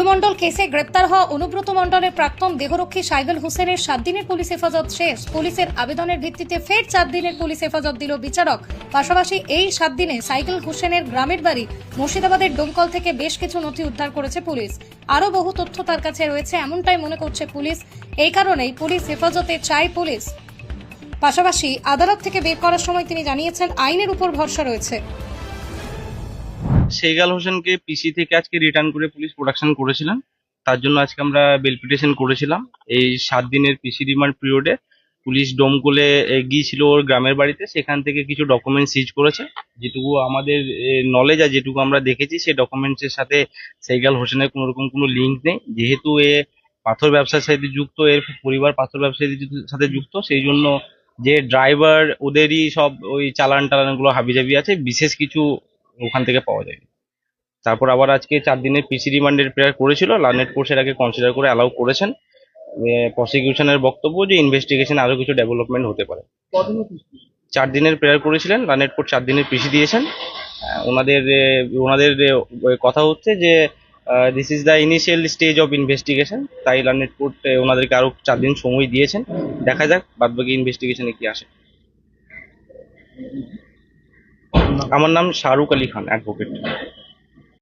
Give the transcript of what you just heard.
মণ্ডল কেসে গ্রেপ্তার হওয়া অনুব্রত মণ্ডলের প্রাক্তন দেহরক্ষী সাইদুল হোসেনের 7 দিনের পুলিশ হেফাজত শেষ। পুলিশের আবেদনের ভিত্তিতে ফের 4 দিনের পুলিশ হেফাজত দিল বিচারক। পাশাপাশি এই 7 দিনে সাইদুল হোসেনের গ্রামের বাড়ি মুর্শিদাবাদের ডোমকল থেকে বেশ কিছু নথি উদ্ধার করেছে পুলিশ। আরও বহু তথ্য তার কাছে রয়েছে এমনটাই মনে করছে পুলিশ। এই কারণেই পুলিশ হেফাজতে চায় পুলিশ। পাশাপাশি আদালত থেকে বের করার সময় তিনি জানিয়েছেন আইনের উপর ভরসা রয়েছে। সেগাল হোসেনকে পিসি থেকে আজকে রিটার্ন করে পুলিশ প্রোডাকশন করেছিলেন, তার জন্য আজকে আমরা বেল পিটিশন করেছিলাম। এই 7 দিনের পিসি রিমান্ড পিরিয়ডে পুলিশ ডোমকলে গিয়েছিল ওর গ্রামের বাড়িতে, সেখান থেকে কিছু ডকুমেন্ট সিজ করেছে। যেটুকু আমাদের নলেজ আর যেটুকু আমরা দেখেছি সেই ডকুমেন্টসের সাথে সেগাল হোসেনের কোনো রকম কোনো লিঙ্ক নেই। যেহেতু এ পাথর ব্যবসার সাথে যুক্ত, এর পরিবার পাথর ব্যবসায়ীর সাথে যুক্ত, সেই জন্য যে ড্রাইভার ওদেরই সব ওই চালান টালানগুলো হাবিজাবি আছে, বিশেষ কিছু ওখান থেকে পাওয়া যায়। তারপর আবার আজকে 4 দিনের পিসি রিমান্ডের প্রেয়ার করেছিল, লার্নেড কোর্ট সেটাকে কনসিডার করে অ্যালাউ করেছেন। প্রসিকিউশনের বক্তব্য যে ইনভেস্টিগেশন আরো কিছু ডেভেলপমেন্ট হতে পারে। 4 দিনের প্রেয়ার করেছিলেন, লার্নেড কোর্ট 4 দিনের পিসি দিয়েছেন। ওনাদের ওনাদের কথা হচ্ছে যে this is the initial stage of investigation, তাই লার্নেড কোর্ট ওনাদেরকে আরো 4 দিন সময় দিয়েছেন। দেখা যাক বাদবাকি ইনভেস্টিগেশনে কি আসে। আমার নাম শাহরুখ আলী খান, অ্যাডভোকেট।